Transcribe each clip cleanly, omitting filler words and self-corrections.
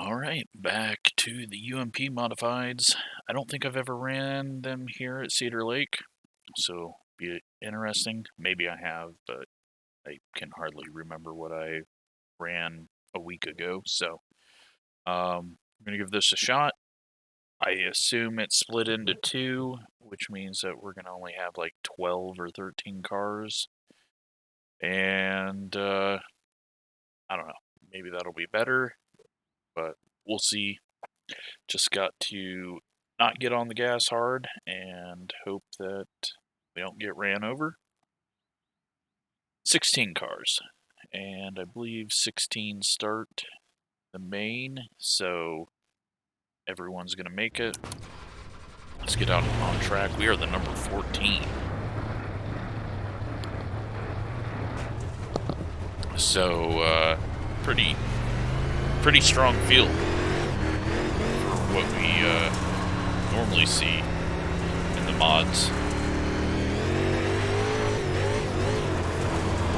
Alright, back to the UMP modifieds. I don't think I've ever ran them here at Cedar Lake, so be interesting. Maybe I have, but I can hardly remember what I ran a week ago, so I'm going to give this a shot. I assume it's split into two, which means that we're going to only have like 12 or 13 cars, and I don't know, maybe that'll be better, but we'll see. Just got to not get on the gas hard and hope that we don't get ran over. 16 cars, and I believe 16 start the main, so everyone's going to make it. Let's get out on track. We are the number 14. So, pretty strong field for what we normally see in the mods.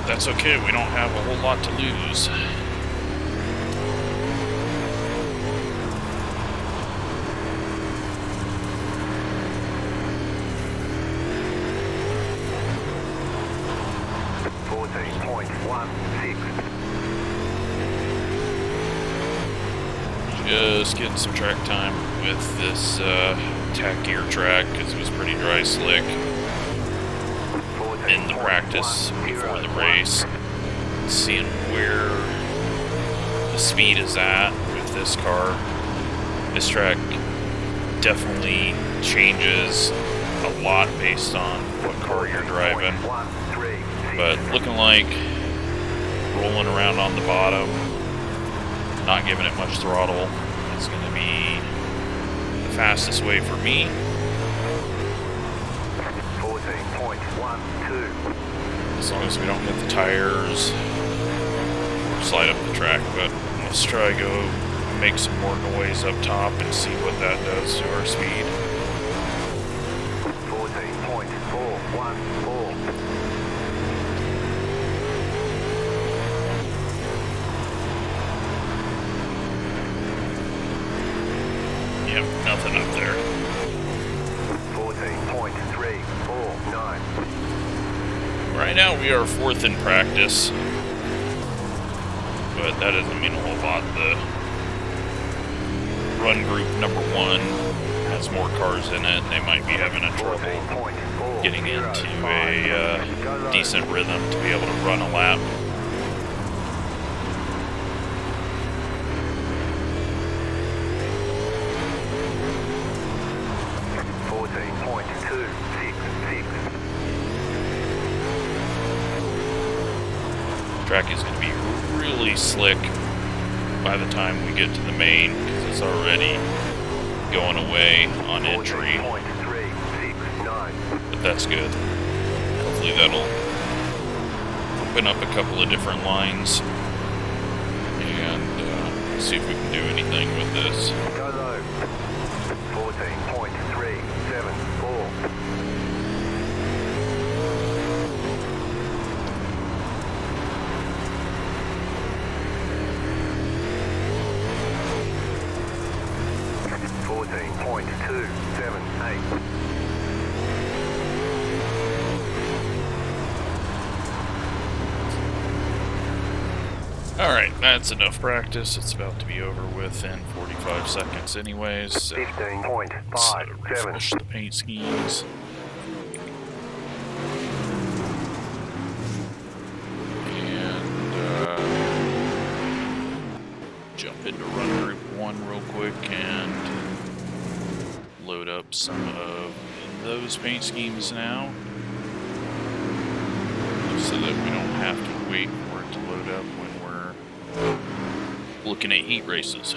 That's okay, we don't have a whole lot to lose. Just getting some track time with this tack gear track because it was pretty dry slick in the practice before the race. Seeing where the speed is at with this car. This track definitely changes a lot based on what car you're driving, but looking like rolling around on the bottom, not giving it much throttle, is going to be the fastest way for me. 14.12. As long as we don't hit the tires or slide up the track, but let's try go make some more noise up top and see what that does to our speed. 14.414. Yep, nothing up there. 14.349. Right now we are fourth in practice, but that doesn't mean a whole lot. The run group number one has more cars in it. They might be having a trouble getting into a decent rhythm to be able to run a lap. Track is going to be really slick by the time we get to the main because it's already going away on entry, but that's good. Hopefully that'll open up a couple of different lines and see if we can do anything with this. Go low. 14.374. 14.278. Alright, that's enough practice. It's about to be over with in 45 seconds anyways, so let's refresh the paint schemes. And jump into run group 1 real quick and load up some of those paint schemes now, so that we don't have to wait for it to load up when we're looking at heat races.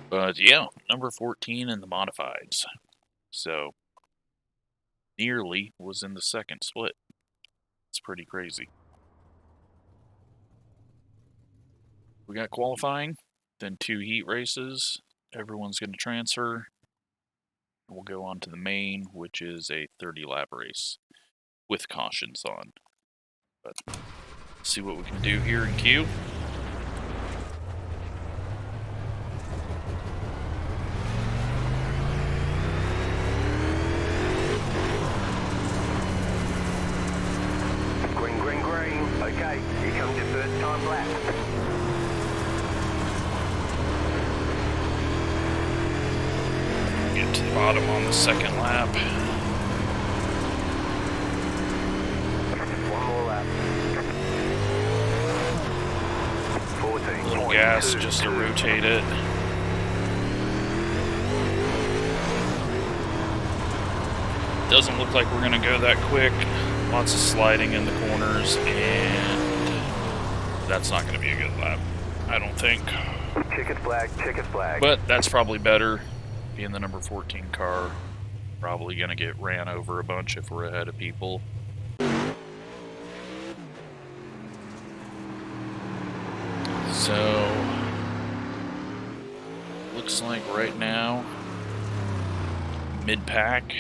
But yeah, number 14 in the modifieds. So nearly was in the second split. It's pretty crazy. We got qualifying, then 2 heat races, everyone's going to transfer. We'll go on to the main, which is a 30-lap race with cautions on. But let's see what we can do here in queue. Green, green, green. Okay, here comes your first time lap. Get to the bottom on the second lap. One more lap. 14. Little gas just to rotate it. Doesn't look like we're going to go that quick. Lots of sliding in the corners, and that's not going to be a good lap, I don't think. Checkered flag, checkered flag. But that's probably better. Being the number 14 car, probably going to get ran over a bunch if we're ahead of people. So, looks like right now, mid-pack.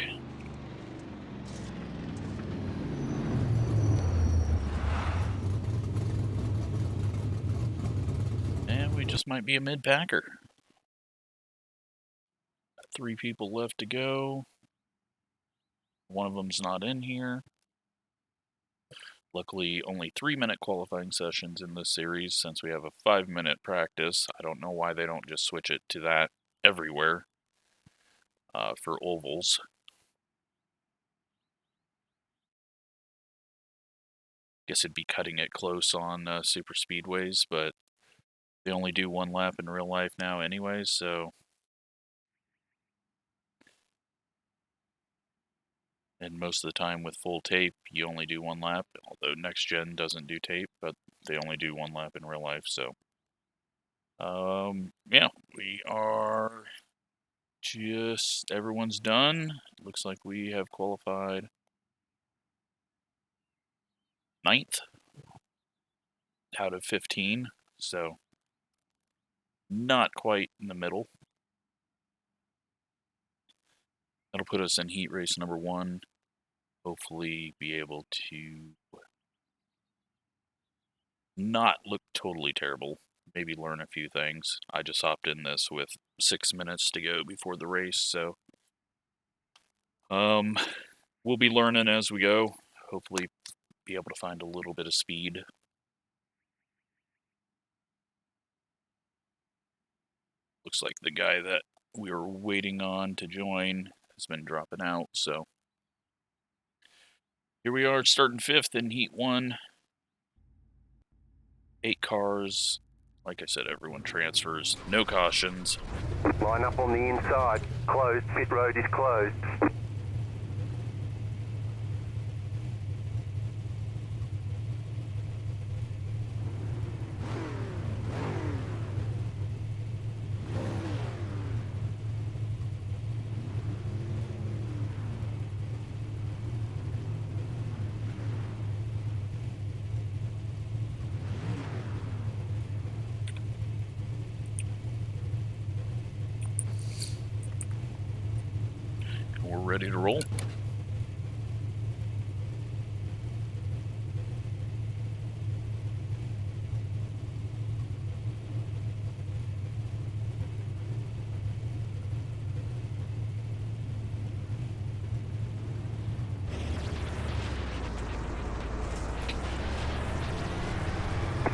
And we just might be a mid-packer. 3 people left to go. One of them's not in here. Luckily, only 3-minute qualifying sessions in this series since we have a 5-minute practice. I don't know why they don't just switch it to that everywhere for ovals. Guess it'd be cutting it close on super speedways, but they only do 1 lap in real life now anyways, so... And most of the time with full tape, you only do 1 lap, although next gen doesn't do tape, but they only do 1 lap in real life, so... yeah, we are just... Everyone's done. Looks like we have qualified 9th out of 15, so not quite in the middle. That'll put us in heat race number 1. Hopefully be able to not look totally terrible. Maybe learn a few things. I just hopped in this with 6 minutes to go before the race, so we'll be learning as we go. Hopefully be able to find a little bit of speed. Looks like the guy that we were waiting on to join has been dropping out, so here we are starting 5th in Heat 1. 8 cars. Like I said, everyone transfers. No cautions. Line up on the inside. Closed. Pit road is closed. We're ready to roll.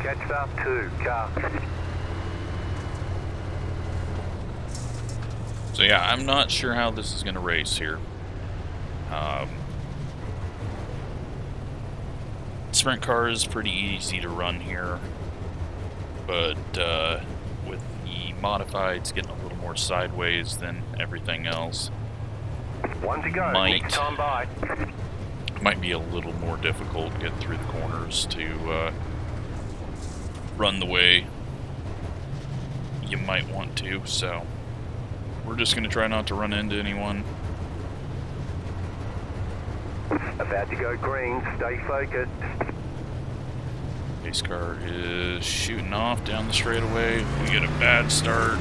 Catch up 2, car. So yeah, I'm not sure how this is going to race here. Sprint car is pretty easy to run here, but with the modifieds getting a little more sideways than everything else, 1 to go. Next time by. might be a little more difficult getting through the corners to run the way you might want to, so we're just going to try not to run into anyone. About to go green. Stay focused. Pace car is shooting off down the straightaway. We get a bad start.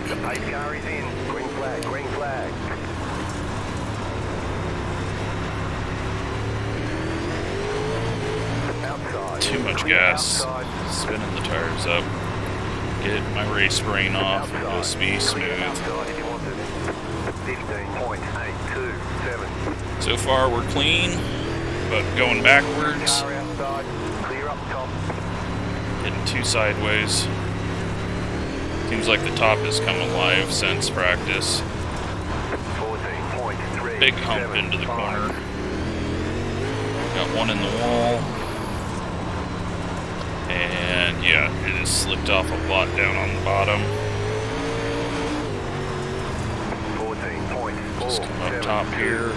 The pace car is in. Green flag, green flag. Outside. Too much Clear gas. outside. Spinning the tires up. Get my race brain off and just be smooth. Outside if you want it. 15.827. So far we're clean, but going backwards, Car outside. Clear up top. getting too sideways. Seems like the top has come alive since practice. 14.3. Big hump into the corner. Got one in the wall. And yeah, it has slipped off a lot down on the bottom. 14.4. Just come up top here.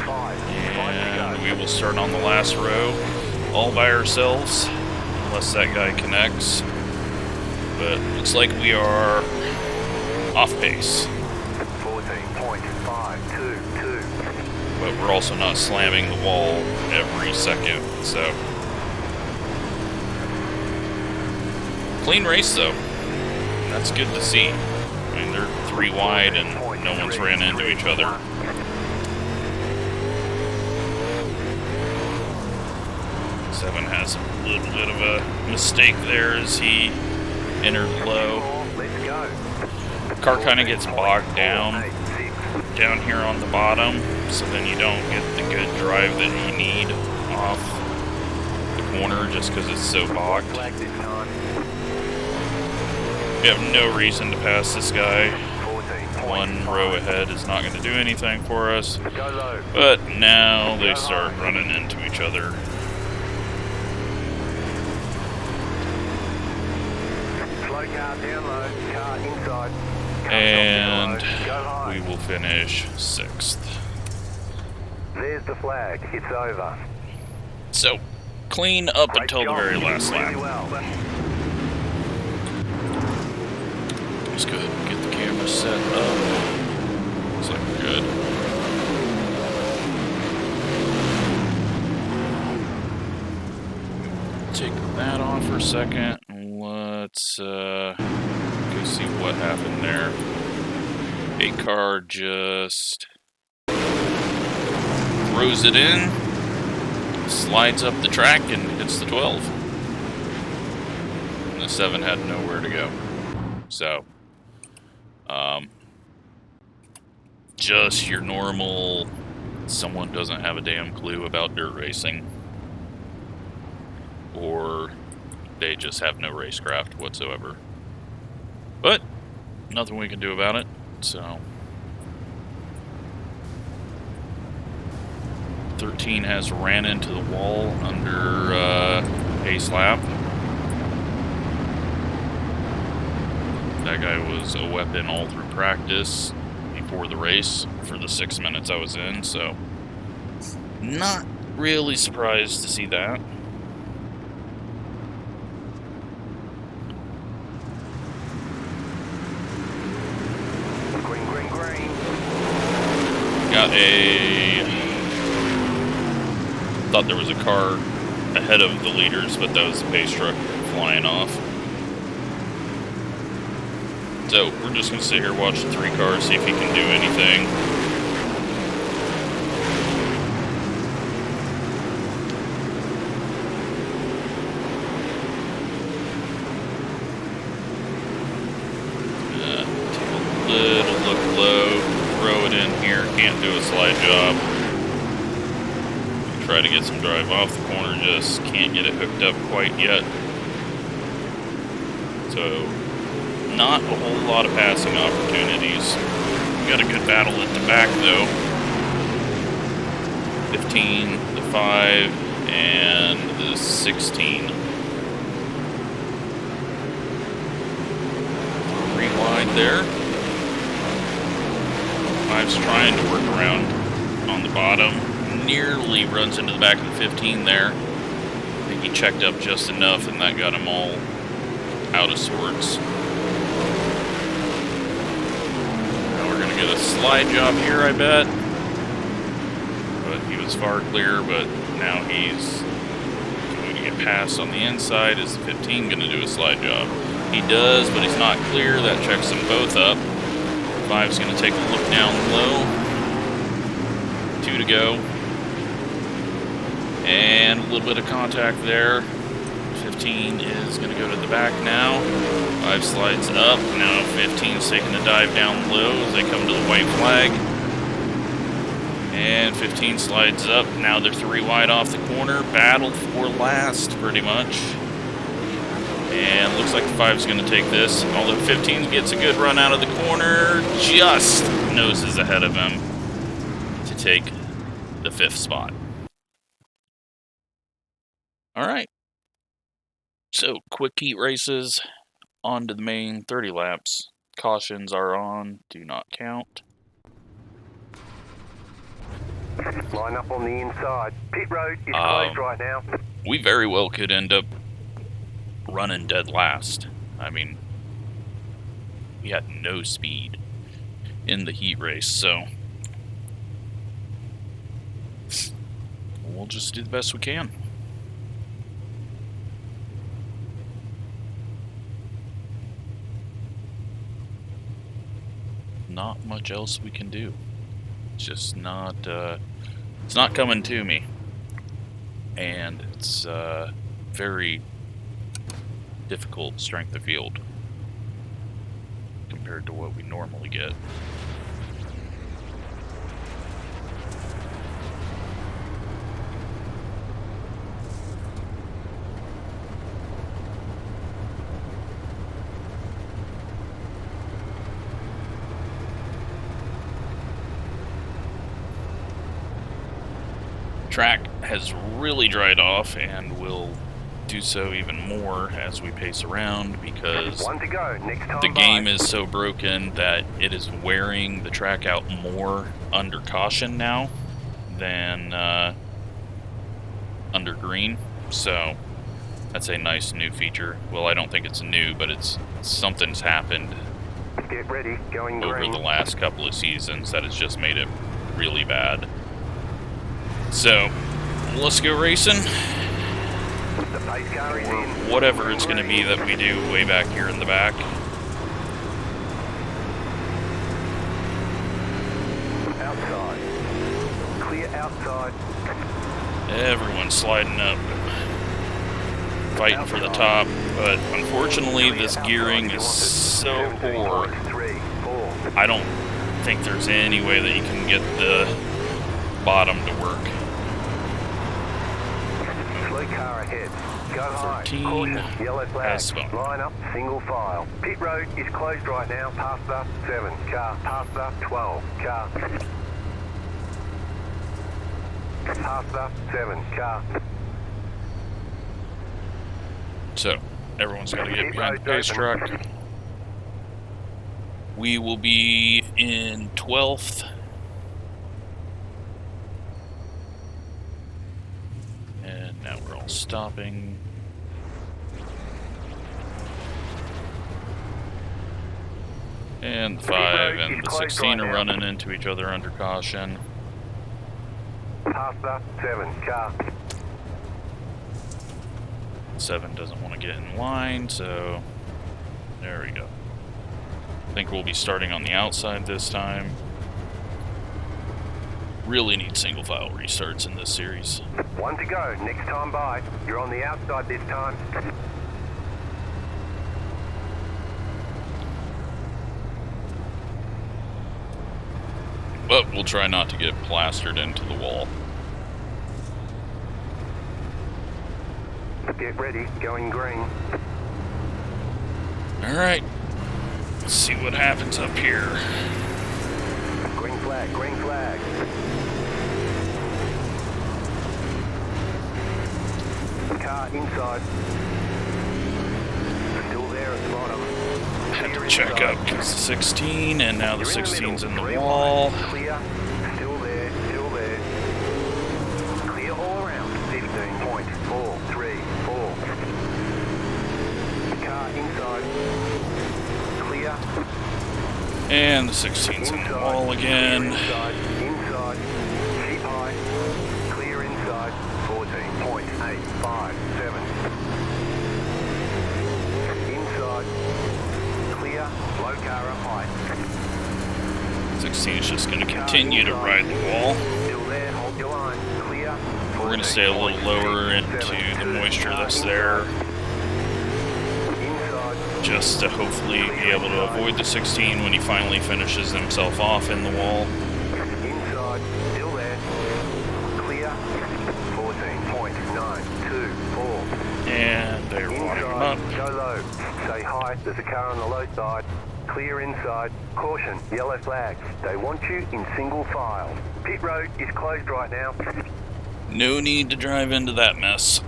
And we will start on the last row all by ourselves, unless that guy connects. But looks like we are off pace. 14.522. But we're also not slamming the wall every second, so. Clean race though. That's good to see. I mean, they're 3 wide and no one's ran into each other. Seven has a little bit of a mistake there as he entered low. Let's go. The car kind of gets bogged down here on the bottom, so then you don't get the good drive that you need off the corner just because it's so bogged. Flag this time. We have no reason to pass this guy. 14.5. 1 row ahead is not going to do anything for us. Go low. But now they start running into each other. Slow car down low. Car inside. Car And top down low. Go high. we will finish 6th. There's the flag. It's over. So, clean up Great until the job. very You did last really lap. well. Let's go ahead and get the camera set up. Looks like we're good. Take that off for a second. Let's go see what happened there. A car just throws it in, slides up the track, and hits the 12. And the 7 had nowhere to go. So, just your normal, someone doesn't have a damn clue about dirt racing. Or they just have no racecraft whatsoever. But, nothing we can do about it, so. 13 has ran into the wall under pace lap. That guy was a weapon all through practice before the race for the 6 minutes I was in, so not really surprised to see that. Green, green, green. Got thought there was a car ahead of the leaders, but that was the pace truck flying off. So, we're just going to sit here, watch the 3 cars, see if he can do anything. Take a little look low, throw it in here, can't do a slide job. Try to get some drive off the corner, just can't get it hooked up quite yet. So, not a whole lot of passing opportunities. Got a good battle at the back though. 15, the 5, and the 16. 3 wide there. 5's trying to work around on the bottom. Nearly runs into the back of the 15 there. I think he checked up just enough and that got him all out of sorts. Get a slide job here, I bet. But he was far clear, but now he's going to get passed on the inside. Is the 15 going to do a slide job? He does, but he's not clear. That checks them both up. 5's going to take a look down low. 2 to go. And a little bit of contact there. 15 is going to go to the back now. 5 slides up. Now 15's taking a dive down low as they come to the white flag. And 15 slides up. Now they're 3 wide off the corner. Battle for last, pretty much. And looks like the 5's going to take this. Although 15 gets a good run out of the corner. Just noses ahead of him to take the 5th spot. Alright. So, quick heat races. On to the main 30 laps. Cautions are on. Do not count. Line up on the inside. Pit road is closed right now. We very well could end up running dead last. I mean, we had no speed in the heat race, so we'll just do the best we can. Not much else we can do. It's just not, it's not coming to me. And it's very difficult strength of field compared to what we normally get. Track has really dried off and will do so even more as we pace around because the game is so broken that it is wearing the track out more under caution now than under green. So that's a nice new feature. Well, I don't think it's new, but it's something's happened Get ready, going over green. the last couple of seasons that has just made it really bad. So, let's go racing. The pace car is in. Whatever it's going to be that we do way back here in the back. Outside. Clear outside. Everyone's sliding up, fighting for the top, but unfortunately this gearing is so poor. I don't think there's any way that you can get the bottom to work. Slow car ahead. Go high. 13 Caution. Yellow flag. has spun. Line up. Single file. Pit road is closed right now. Past the 7 car. Past the 12 car. Past the 7 car. So, everyone's got to get behind the pace truck. We will be in 12th. And now we're all stopping. And the 5 and the 16 are running into each other under caution. Past the 7 car. 7 doesn't want to get in line, so there we go. I think we'll be starting on the outside this time. Really need single file restarts in this series. 1 to go. Next time by. You're on the outside this time. But we'll try not to get plastered into the wall. Get ready. Going green. Alright. Let's see what happens up here. Green flag. Green flag. Car inside. Still there at the bottom. Had to check up because the 16, and now the 16's in the wall. Clear. Still there. Still there. Clear all around. 15.434. Car inside. Clear. And the 16's in the wall again. Inside. Inside. Keep high. Clear inside. 14.857. Inside. Clear. Low car up high. 16 is just going to continue to ride the wall. Still there, hold your line. Clear. We're going to stay a little lower into the moisture that's there, Inside. just to hopefully be able to avoid the 16 when he finally finishes himself off in the wall. Inside. Still there. Clear. 14.924. And they're winding him up. Go low. Say hi. There's a car on the low side. Clear inside. Caution. Yellow flag. They want you in single file. Pit road is closed right now. No need to drive into that mess.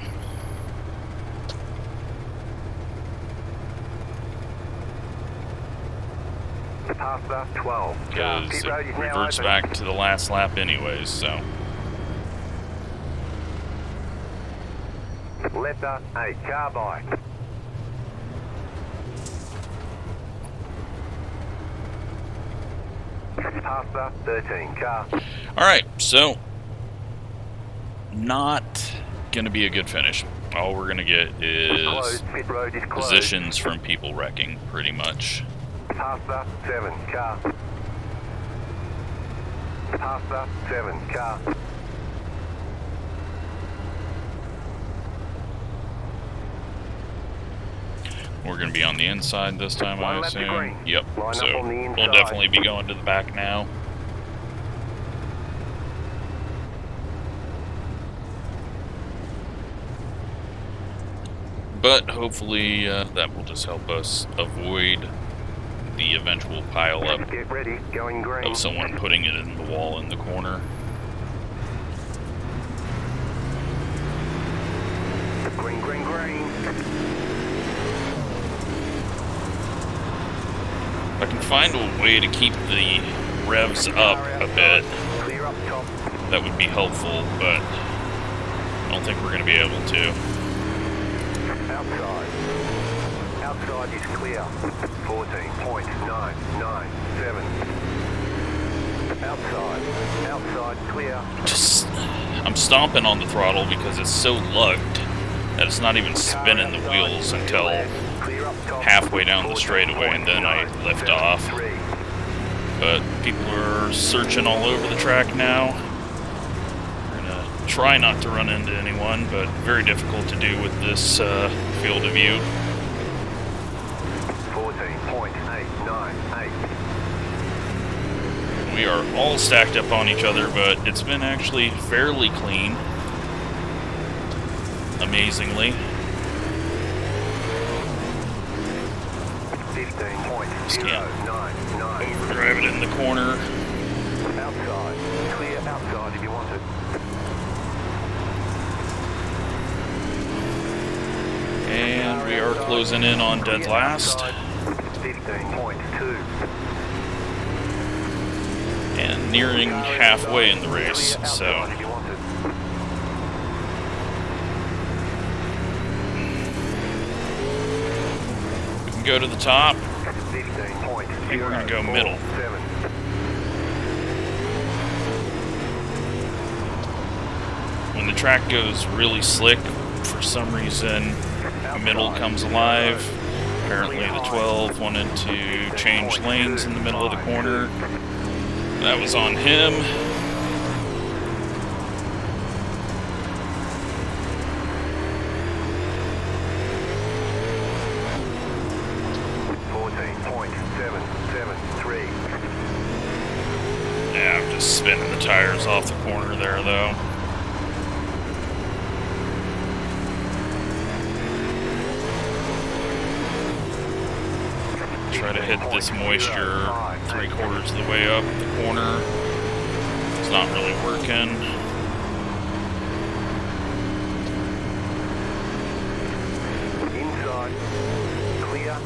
Past the 12. Because Pit it road is now reverts open. back to the last lap anyways, so. Letter A. Car by. Past the 13. Car. Alright, so not gonna be a good finish. All we're gonna get is Closed. Pit road is closed. positions from people wrecking, pretty much. Past the 7. Car. Past the 7. Car. We're gonna be on the inside this time, One I lap to assume. green. Yep, Line so up on the we'll inside. definitely be going to the back now. But hopefully that will just help us avoid the eventual pile up Get ready. Going green. of someone putting it in the wall in the corner. Green, green, green. If I can find a way to keep the revs up a bit, Clear up top. that would be helpful, but I don't think we're going to be able to. Outside. Outside is clear. 14.997. Outside. Outside clear. I'm stomping on the throttle because it's so lugged that it's not even spinning the wheels until Clear up top. halfway down the straightaway, and then I lift off. 14.973. But people are searching all over the track now. We're gonna try not to run into anyone, but very difficult to do with this field of view. 14.898. We are all stacked up on each other, but it's been actually fairly clean. Amazingly. 15.099. Drive it in the corner. Outside. Clear outside if you want it. And we are closing in on dead last. 15.2. And nearing halfway in the race, so If you want it. we can go to the top. 15.047. I think we're gonna go middle. When the track goes really slick, for some reason, middle comes alive. Apparently the 12 wanted to change lanes in the middle of the corner. That was on him. Yeah, I'm just spinning the tires off the corner there, though. Try to hit this moisture 3/4 of the way up the corner. It's not really working. Inside. Clear.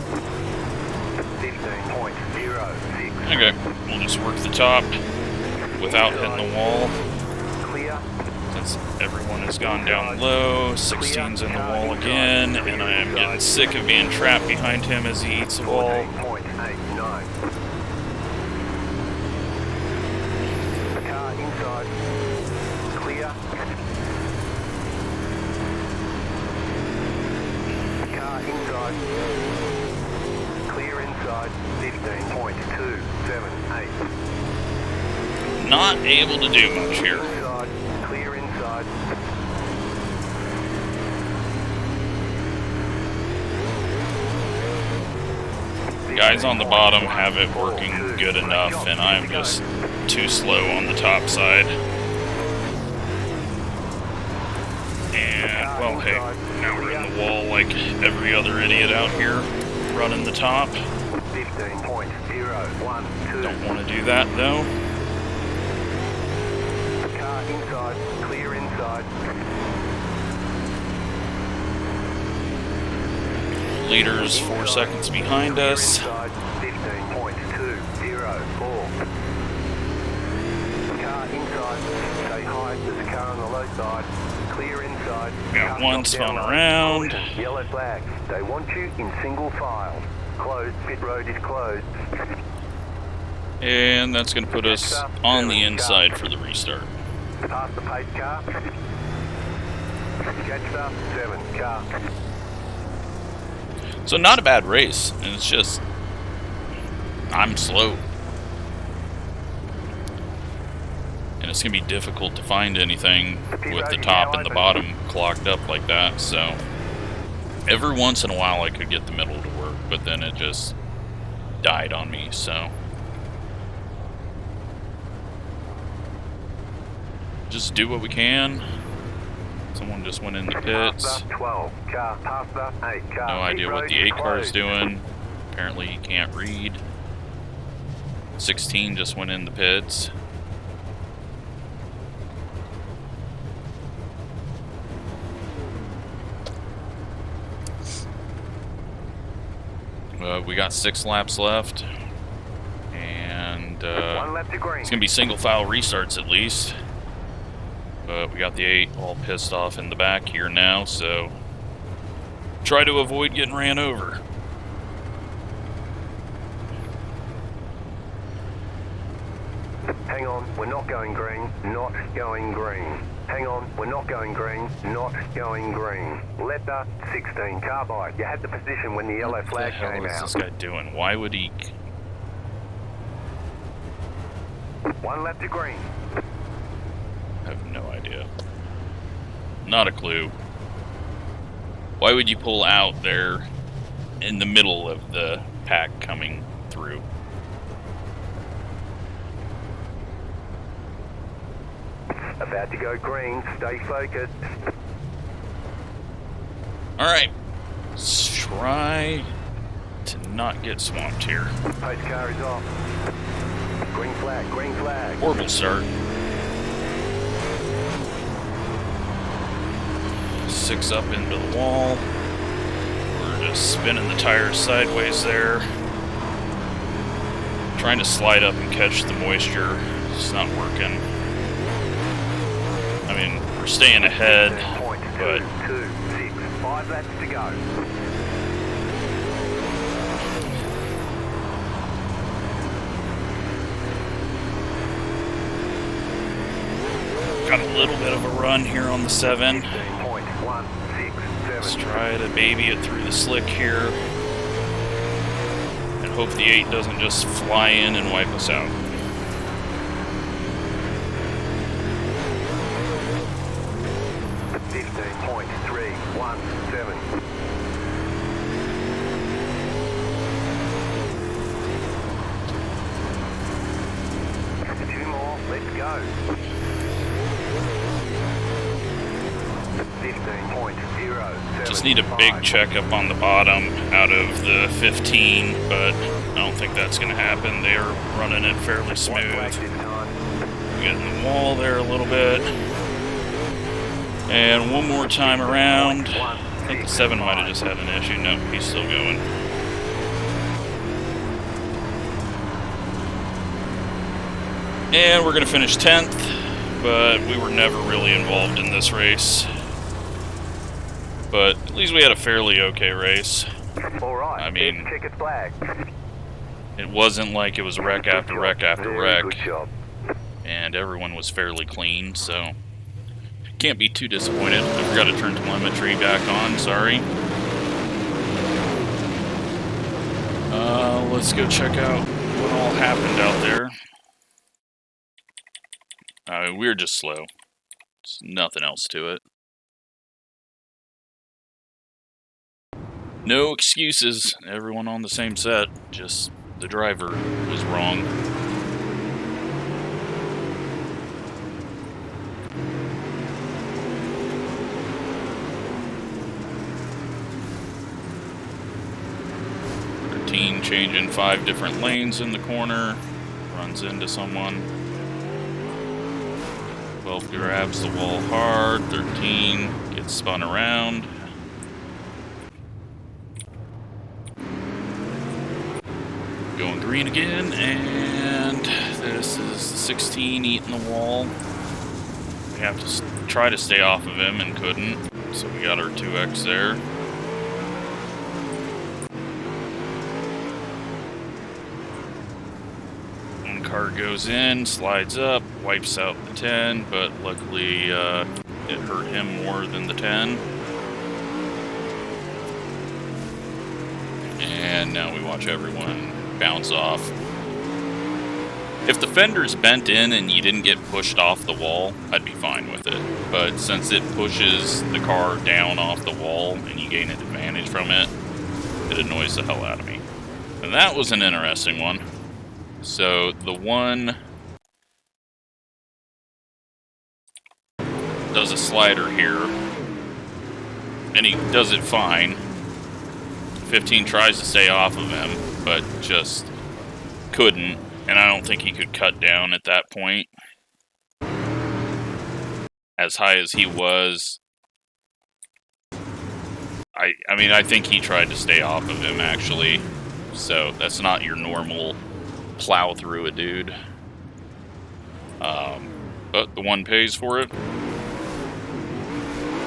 15.06. Okay, we'll just work the top without hitting the wall. Clear. Since everyone has gone down low, 16's in the wall again, and I am getting sick of being trapped behind him as he eats the wall. 14.89. Car inside. Clear. Car inside. Clear inside. 15.278. not able to do much here. Inside, clear inside. Guys on the bottom have it working good enough, and I'm just too slow on the top side. And, well, hey, now we're in the wall like every other idiot out here running the top. 15.012. Don't want to do that, though. Car inside, clear inside. Leader's 4 seconds behind us. 15.204. Car inside, stay high, there's a car on the low side. Clear inside. Got one spun around. Yellow flags. They want you in single file. Closed. Pit road is closed. And that's going to put us on the inside for the restart. Past the pace car. Jetstar 7 car. So not a bad race, and it's just I'm slow. And it's going to be difficult to find anything with the top and the bottom clocked up like that, so every once in a while I could get the middle to work, but then it just died on me, so just do what we can. Someone just went in the pits. 12 car, past the 8 car. No idea what the 8 car is doing. Apparently he can't read. 16 just went in the pits. We got 6 laps left, and 1 lap to green. it's gonna be single file restarts at least. But we got the 8 all pissed off in the back here now, so try to avoid getting ran over. Hang on, we're not going green, not going green. Hang on, we're not going green, not going green. Letter 16, carbide. You had the position when the yellow flag came What the hell is out. this guy doing? Why would he... 1 lap to green. I have no idea. Not a clue. Why would you pull out there in the middle of the pack coming through? About to go green, stay focused. Alright. Let's try to not get swamped here. Pace car is off. Green flag, green flag. Horrible start. 6 up into the wall. We're just spinning the tires sideways there. Trying to slide up and catch the moisture. It's not working. I mean, we're staying ahead, but 226, 5 laps to go. got a little bit of a run here on the 7. 15.167. Let's try to baby it through the slick here. And hope the 8 doesn't just fly in and wipe us out. Two more, let's go. 15.0. Just need a big check up on the bottom out of the 15, but I don't think that's going to happen. They're running it fairly smooth. Getting the wall there a little bit. And one more time around. I think the 7 might have just had an issue. No, he's still going. And we're going to finish 10th, but we were never really involved in this race. But at least we had a fairly okay race. I mean, it wasn't like it was wreck after wreck after wreck. And everyone was fairly clean, so can't be too disappointed. I forgot to turn telemetry back on, sorry. Let's go check out what all happened out there. We're just slow. There's nothing else to it. No excuses. Everyone on the same set. Just the driver was wrong. Changing 5 different lanes in the corner, runs into someone. 12 grabs the wall hard, 13 gets spun around. Going green again, and this is 16 eating the wall. We have to try to stay off of him and couldn't, so we got our 2x there. Car goes in, slides up, wipes out the 10, but luckily it hurt him more than the 10. And now we watch everyone bounce off. If the fender's bent in and you didn't get pushed off the wall, I'd be fine with it. But since it pushes the car down off the wall and you gain an advantage from it, it annoys the hell out of me. And that was an interesting one. So the one does a slider here, and he does it fine. 15 tries to stay off of him, but just couldn't, and I don't think he could cut down at that point. As high as he was, I mean, I think he tried to stay off of him, actually. So that's not your normal plow through a dude. But the one pays for it,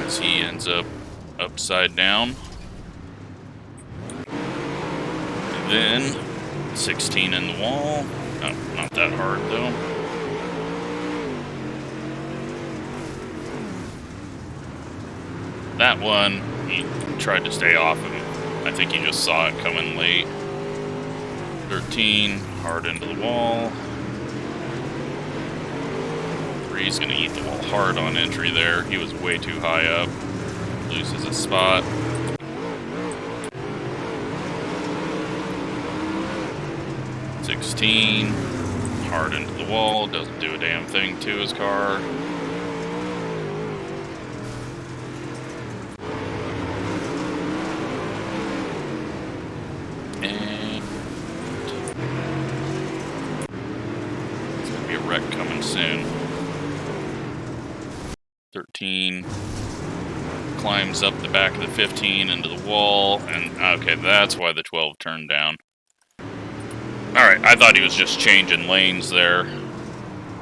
as he ends up upside down. And then 16 in the wall. Oh, not that hard though. That one, he tried to stay off of him. I think he just saw it coming late. 13, hard into the wall. 3's gonna eat the wall hard on entry there. He was way too high up. Loses his spot. $16, hard into the wall, doesn't do a damn thing to his car. Coming soon. 13 climbs up the back of the 15 into the wall, and okay, that's why the 12 turned down. Alright, I thought he was just changing lanes there,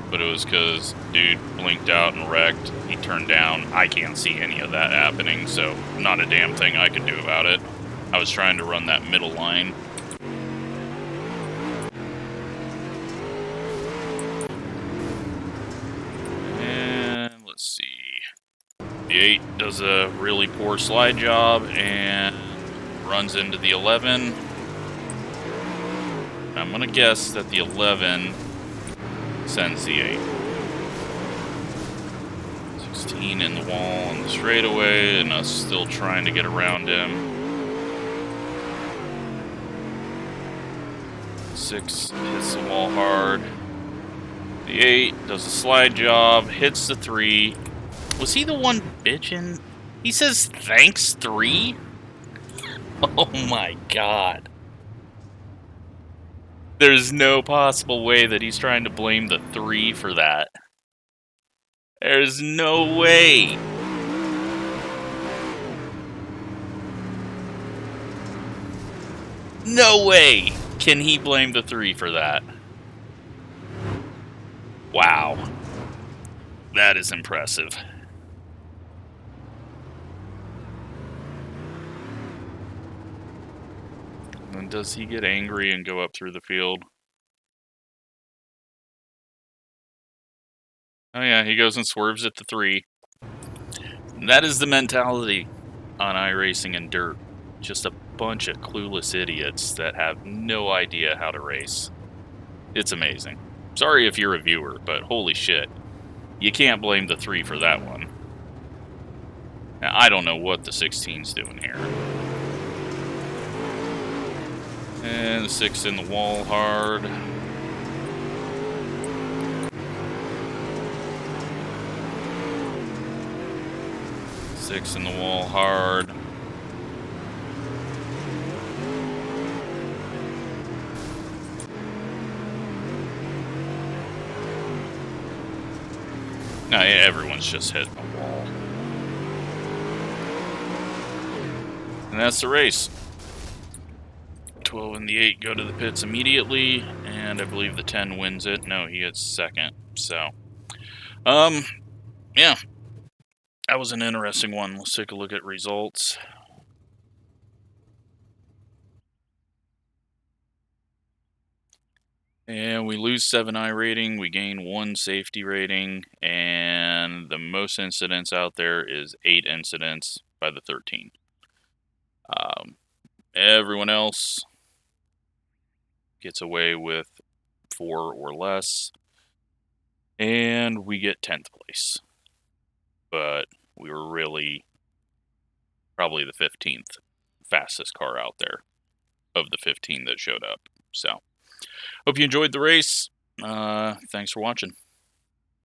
but it was because dude blinked out and wrecked. He turned down. I can't see any of that happening, so not a damn thing I could do about it. I was trying to run that middle line. Let's see. The 8 does a really poor slide job and runs into the 11. I'm gonna guess that the 11 sends the 8. 16 in the wall on the straightaway, and us still trying to get around him. 6 hits the wall hard. The 8 does a slide job, hits the 3. Was he the one bitching? He says, thanks, 3? Oh my god. There's no possible way that he's trying to blame the 3 for that. There's no way. No way can he blame the 3 for that. Wow. That is impressive. And does he get angry and go up through the field? Oh yeah, he goes and swerves at the 3. And that is the mentality on iRacing and dirt. Just a bunch of clueless idiots that have no idea how to race. It's amazing. Sorry if you're a viewer, but holy shit. You can't blame the 3 for that one. Now, I don't know what the 16's doing here. And 6 in the wall hard. Six in the wall hard. No, everyone's just hitting the wall. And that's the race. 12 and the 8 go to the pits immediately, and I believe the 10 wins it. No, he gets second. So, yeah. That was an interesting one. Let's take a look at results. And we lose 7 iRating, we gain 1 safety rating, and the most incidents out there is 8 incidents by the 13. Everyone else gets away with 4 or less, and we get 10th place. But we were really probably the 15th fastest car out there of the 15 that showed up. So, hope you enjoyed the race. Thanks for watching.